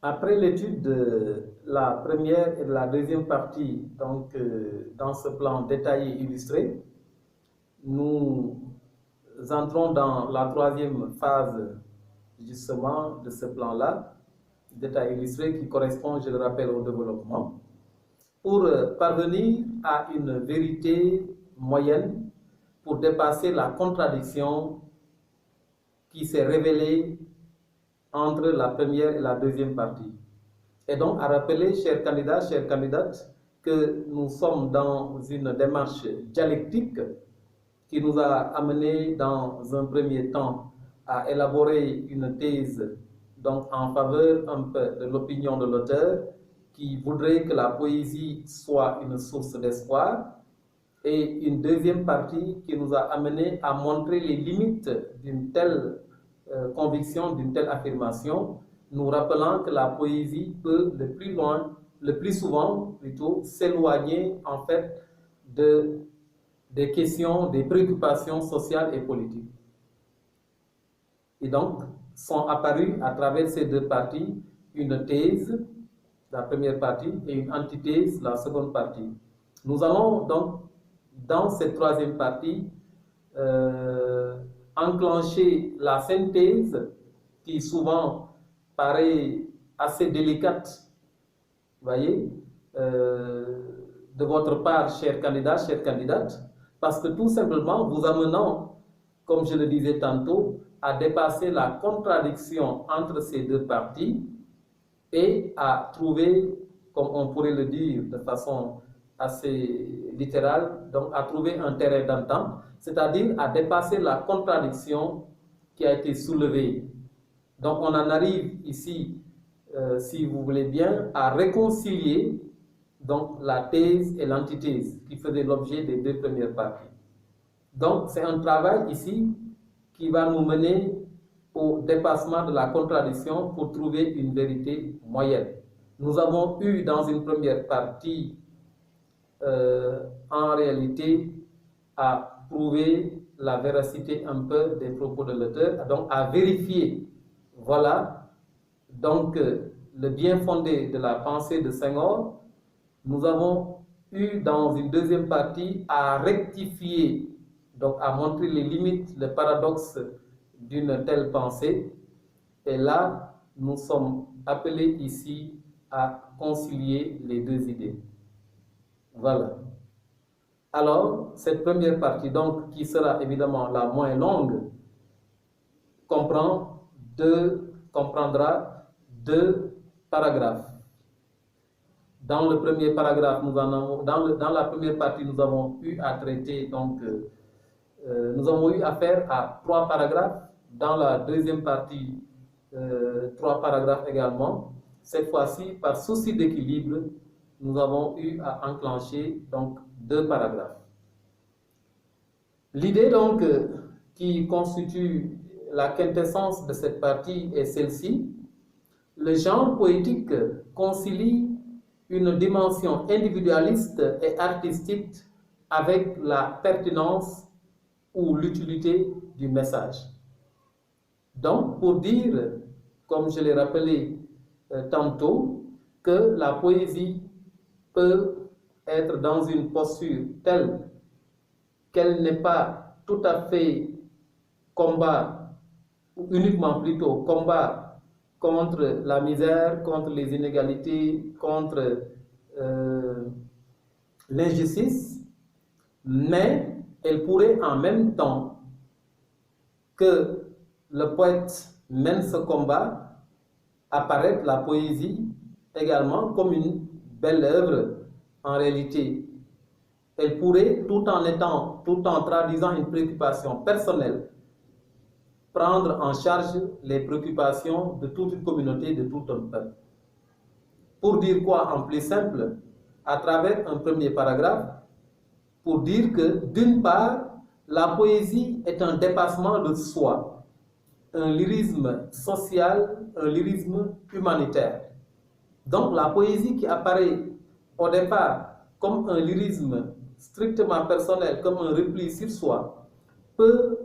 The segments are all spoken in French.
Après l'étude de la première et de la deuxième partie, dans ce plan détaillé illustré, nous entrons dans la troisième phase justement de ce plan-là, détail illustré qui correspond, je le rappelle, au développement, pour parvenir à une vérité moyenne, pour dépasser la contradiction qui s'est révélée entre la première et la deuxième partie. Et donc à rappeler, chers candidats, chères candidates, que nous sommes dans une démarche dialectique qui nous a amené dans un premier temps à élaborer une thèse donc en faveur un peu de l'opinion de l'auteur qui voudrait que la poésie soit une source d'espoir, et une deuxième partie qui nous a amené à montrer les limites d'une telle conviction, d'une telle affirmation, nous rappelant que la poésie peut le plus souvent plutôt, s'éloigner en fait des questions, des préoccupations sociales et politiques. Et donc, sont apparues à travers ces deux parties une thèse, la première partie, et une antithèse, la seconde partie. Nous allons donc, dans cette troisième partie, enclencher la synthèse qui souvent paraît assez délicate, voyez, de votre part, chers candidats, chères candidates, parce que tout simplement, vous amenant, comme je le disais tantôt, à dépasser la contradiction entre ces deux parties et à trouver, comme on pourrait le dire de façon assez littérale, donc à trouver un terrain d'entente, c'est-à-dire à dépasser la contradiction qui a été soulevée. Donc on en arrive ici, si vous voulez bien, à réconcilier donc la thèse et l'antithèse qui faisaient l'objet des deux premières parties. Donc c'est un travail ici qui va nous mener au dépassement de la contradiction pour trouver une vérité moyenne. Nous avons eu dans une première partie en réalité à prouver la véracité un peu des propos de l'auteur, donc à vérifier, voilà, donc le bien fondé de la pensée de Senghor. Nous avons eu dans une deuxième partie à rectifier, donc à montrer les limites, le paradoxe d'une telle pensée. Et là, nous sommes appelés ici à concilier les deux idées. Voilà. Alors, cette première partie, donc, qui sera évidemment la moins longue, comprendra deux paragraphes. Dans le premier paragraphe, dans la première partie, nous avons eu à traiter, donc, nous avons eu affaire à 3 paragraphes. Dans la deuxième partie, 3 paragraphes également. Cette fois-ci, par souci d'équilibre, nous avons eu à enclencher donc 2 paragraphes. L'idée donc qui constitue la quintessence de cette partie est celle-ci. Le genre poétique concilie une dimension individualiste et artistique avec la pertinence ou l'utilité du message. Donc, pour dire, comme je l'ai rappelé tantôt, que la poésie peut être dans une posture telle qu'elle n'est pas tout à fait combat, ou uniquement plutôt combat contre la misère, contre les inégalités, contre l'injustice, mais elle pourrait en même temps que le poète mène ce combat, apparaître la poésie également comme une belle œuvre en réalité. Elle pourrait, tout en traduisant une préoccupation personnelle, prendre en charge les préoccupations de toute une communauté, de tout un peuple. Pour dire quoi en plus simple, à travers un premier paragraphe, pour dire que d'une part, la poésie est un dépassement de soi, un lyrisme social, un lyrisme humanitaire. Donc la poésie qui apparaît au départ comme un lyrisme strictement personnel, comme un repli sur soi, peut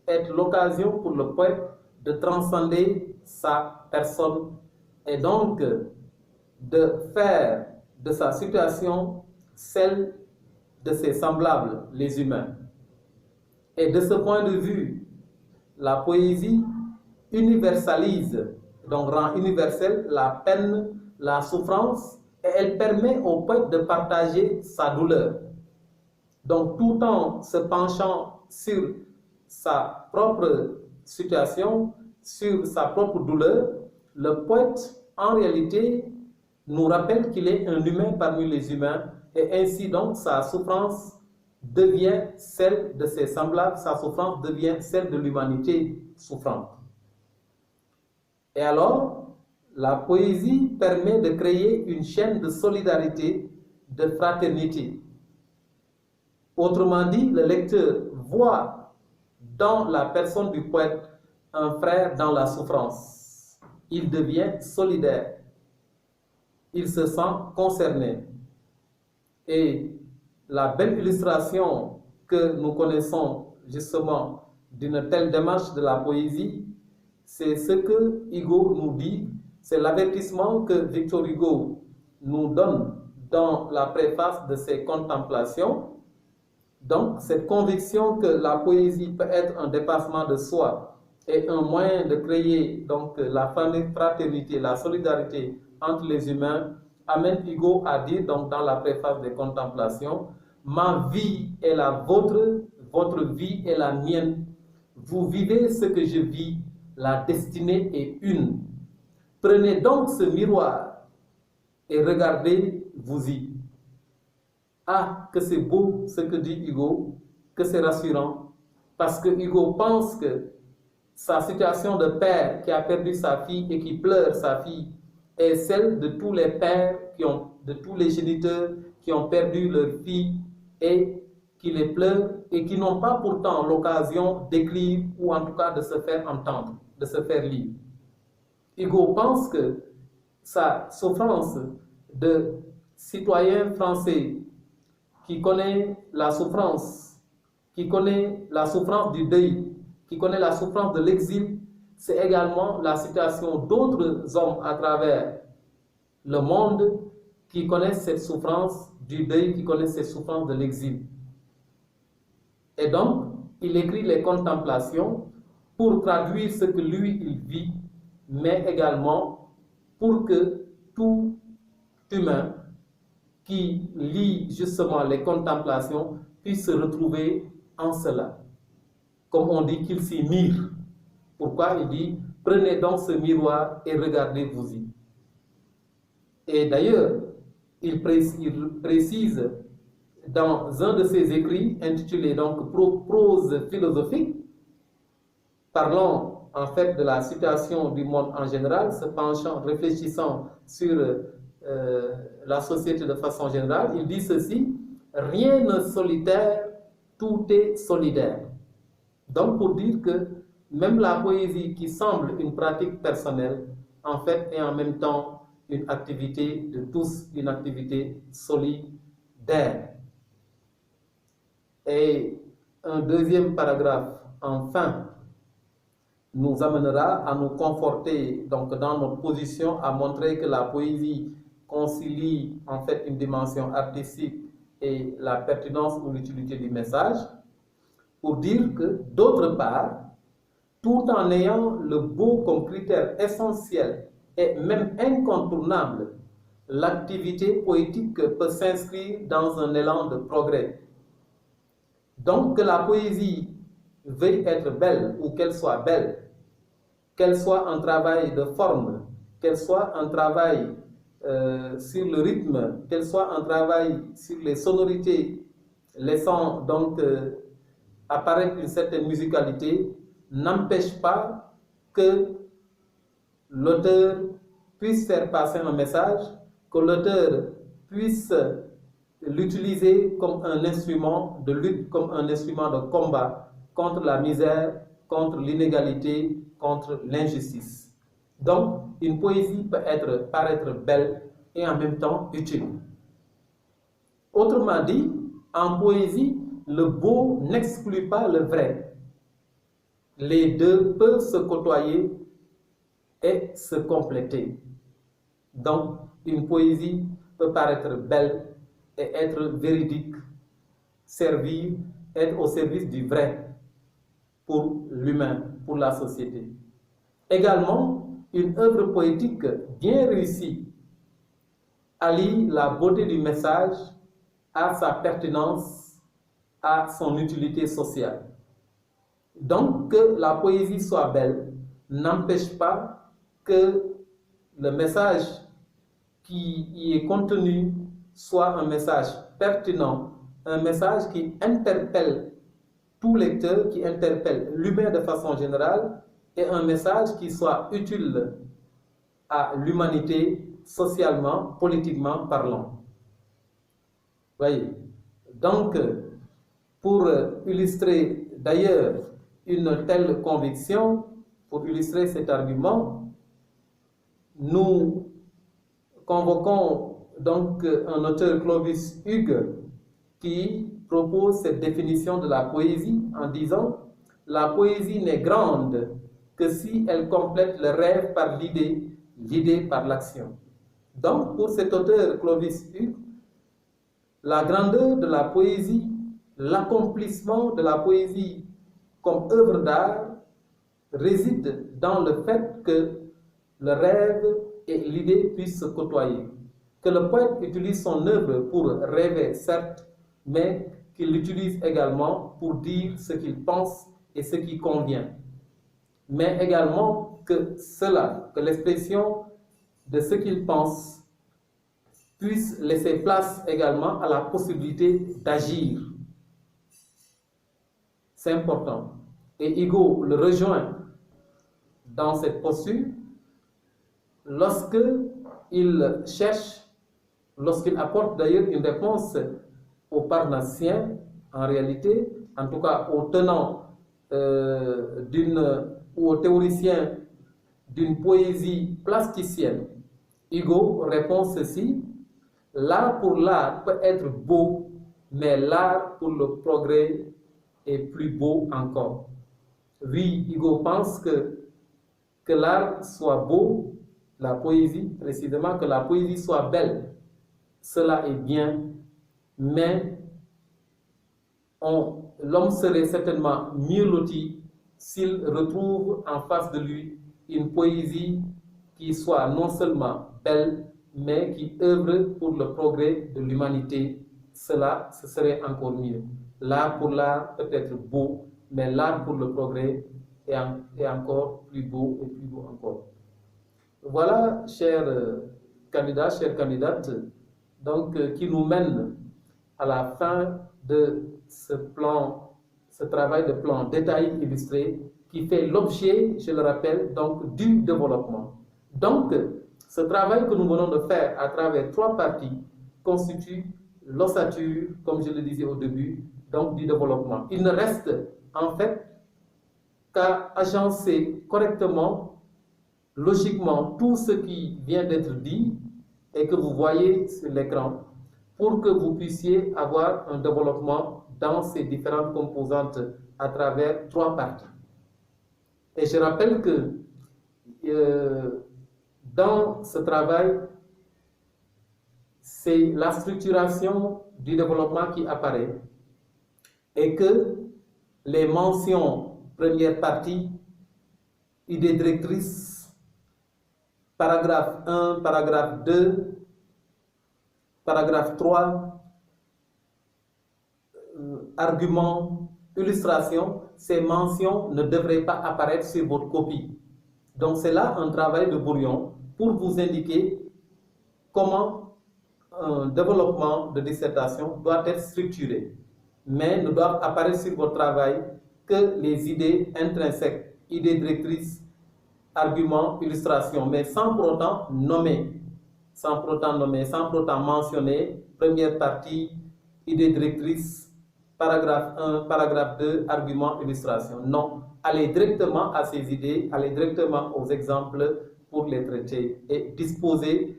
être l'occasion pour le poète de transcender sa personne est donc de faire de sa situation celle de ses semblables, les humains. Et de ce point de vue, la poésie universalise, donc rend universelle la peine, la souffrance, et elle permet au poète de partager sa douleur. Donc tout en se penchant sur sa propre situation, sur sa propre douleur, le poète, en réalité, nous rappelle qu'il est un humain parmi les humains, et ainsi donc sa souffrance devient celle de ses semblables, sa souffrance devient celle de l'humanité souffrante. Et alors, la poésie permet de créer une chaîne de solidarité, de fraternité. Autrement dit, le lecteur voit dans la personne du poète un frère dans la souffrance. Il devient solidaire. Il se sent concerné. Et la belle illustration que nous connaissons justement d'une telle démarche de la poésie, c'est ce que Hugo nous dit, c'est l'avertissement que Victor Hugo nous donne dans la préface de ses Contemplations. Donc, cette conviction que la poésie peut être un dépassement de soi et un moyen de créer donc la fraternité, la solidarité entre les humains, amène Hugo à dire donc dans la préface des Contemplations: ma vie est la vôtre, votre vie est la mienne. Vous vivez ce que je vis, la destinée est une. Prenez donc ce miroir et regardez-vous-y. Ah, que c'est beau ce que dit Hugo, que c'est rassurant, parce que Hugo pense que sa situation de père qui a perdu sa fille et qui pleure sa fille est celle de tous les pères, de tous les géniteurs qui ont perdu leur fille et qui les pleurent et qui n'ont pas pourtant l'occasion d'écrire ou en tout cas de se faire entendre, de se faire lire. Hugo pense que sa souffrance de citoyen français qui connaît la souffrance du deuil, qui connaît la souffrance de l'exil, c'est également la situation d'autres hommes à travers le monde qui connaissent cette souffrance du deuil, qui connaissent cette souffrance de l'exil. Et donc, il écrit les Contemplations pour traduire ce que lui, il vit, mais également pour que tout humain qui lit justement les Contemplations puisse se retrouver en cela. Comme on dit qu'il s'y mire. Pourquoi il dit « Prenez donc ce miroir et regardez-vous-y ». Et d'ailleurs, il précise dans un de ses écrits intitulé donc Prose philosophique, parlant en fait de la situation du monde en général, se penchant, réfléchissant sur la société de façon générale, il dit ceci: rien n'est solitaire, tout est solidaire. Donc pour dire que même la poésie qui semble une pratique personnelle, en fait est en même temps une activité de tous, une activité solidaire. Et un deuxième paragraphe, enfin, nous amènera à nous conforter donc dans notre position, à montrer que la poésie concilie en fait une dimension artistique et la pertinence ou l'utilité du message, pour dire que d'autre part, tout en ayant le beau comme critère essentiel et même incontournable, l'activité poétique peut s'inscrire dans un élan de progrès. Donc que la poésie veuille être belle ou qu'elle soit un travail de forme, qu'elle soit un travail sur le rythme, qu'elle soit un travail sur les sonorités, laissant donc apparaître une certaine musicalité, n'empêche pas que l'auteur puisse faire passer un message, que l'auteur puisse l'utiliser comme un instrument de lutte, comme un instrument de combat contre la misère, contre l'inégalité, contre l'injustice. Donc, une poésie peut paraître belle et en même temps utile. Autrement dit, en poésie, le beau n'exclut pas le vrai. Les deux peuvent se côtoyer et se compléter. Donc, une poésie peut paraître belle et être véridique, servir, être au service du vrai pour l'humain, pour la société. Également, une œuvre poétique bien réussie allie la beauté du message à sa pertinence, à son utilité sociale. Donc, que la poésie soit belle n'empêche pas que le message qui y est contenu soit un message pertinent, un message qui interpelle tout lecteur, qui interpelle l'humain de façon générale, et un message qui soit utile à l'humanité socialement, politiquement parlant. Voyez. Donc, pour illustrer d'ailleurs une telle conviction, pour illustrer cet argument, nous convoquons donc un auteur, Clovis Hugues, qui propose cette définition de la poésie en disant « La poésie n'est grande que si elle complète le rêve par l'idée, l'idée par l'action. » Donc, pour cet auteur, Clovis Hugues, la grandeur de la poésie, l'accomplissement de la poésie comme œuvre d'art réside dans le fait que le rêve et l'idée puissent se côtoyer. Que le poète utilise son œuvre pour rêver, certes, mais qu'il l'utilise également pour dire ce qu'il pense et ce qui convient. Mais également que que l'expression de ce qu'il pense puisse laisser place également à la possibilité d'agir. C'est important. Et Hugo le rejoint dans cette posture lorsqu'il cherche, lorsqu'il apporte d'ailleurs une réponse aux Parnassiens, en réalité, en tout cas aux tenants ou aux théoriciens d'une poésie plasticienne. Hugo répond ceci: l'art pour l'art peut être beau, mais l'art pour le progrès est plus beau encore. Oui, Hugo pense que l'art soit beau, la poésie, précisément, que la poésie soit belle, cela est bien, mais l'homme serait certainement mieux loti s'il retrouve en face de lui une poésie qui soit non seulement belle, mais qui œuvre pour le progrès de l'humanité. Cela, ce serait encore mieux. L'art pour l'art peut être beau, mais l'art pour le progrès est encore plus beau et plus beau encore. Voilà, chers candidats, chères candidates, donc, qui nous mène à la fin de ce travail de plan détaillé illustré qui fait l'objet, je le rappelle, donc du développement. Donc, ce travail que nous venons de faire à travers 3 parties constitue l'ossature, comme je le disais au début, donc du développement. Il ne reste en fait qu'à agencer correctement, logiquement, tout ce qui vient d'être dit et que vous voyez sur l'écran pour que vous puissiez avoir un développement dans ces différentes composantes à travers 3 parties. Et je rappelle que dans ce travail, c'est la structuration du développement qui apparaît et que les mentions, première partie, idée directrice, paragraphe 1, paragraphe 2, paragraphe 3, argument, illustration, ces mentions ne devraient pas apparaître sur votre copie. Donc c'est là un travail de brouillon pour vous indiquer comment un développement de dissertation doit être structuré. Mais ne doivent apparaître sur votre travail que les idées intrinsèques, idées directrices, arguments, illustrations, mais sans pour autant nommer, sans pour autant mentionner, première partie, idée directrice, paragraphe 1, paragraphe 2, arguments, illustrations. Non, allez directement à ces idées, allez directement aux exemples pour les traiter et disposer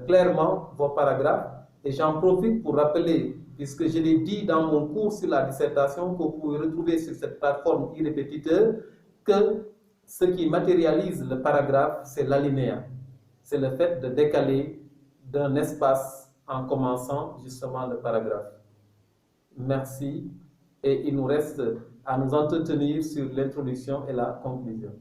clairement vos paragraphes. Et j'en profite pour rappeler, puisque je l'ai dit dans mon cours sur la dissertation, que vous pouvez retrouver sur cette plateforme e-répétiteur, que ce qui matérialise le paragraphe, c'est l'alinéa. c'est le fait de décaler d'un espace en commençant justement le paragraphe. Merci. Et il nous reste à nous entretenir sur l'introduction et la conclusion.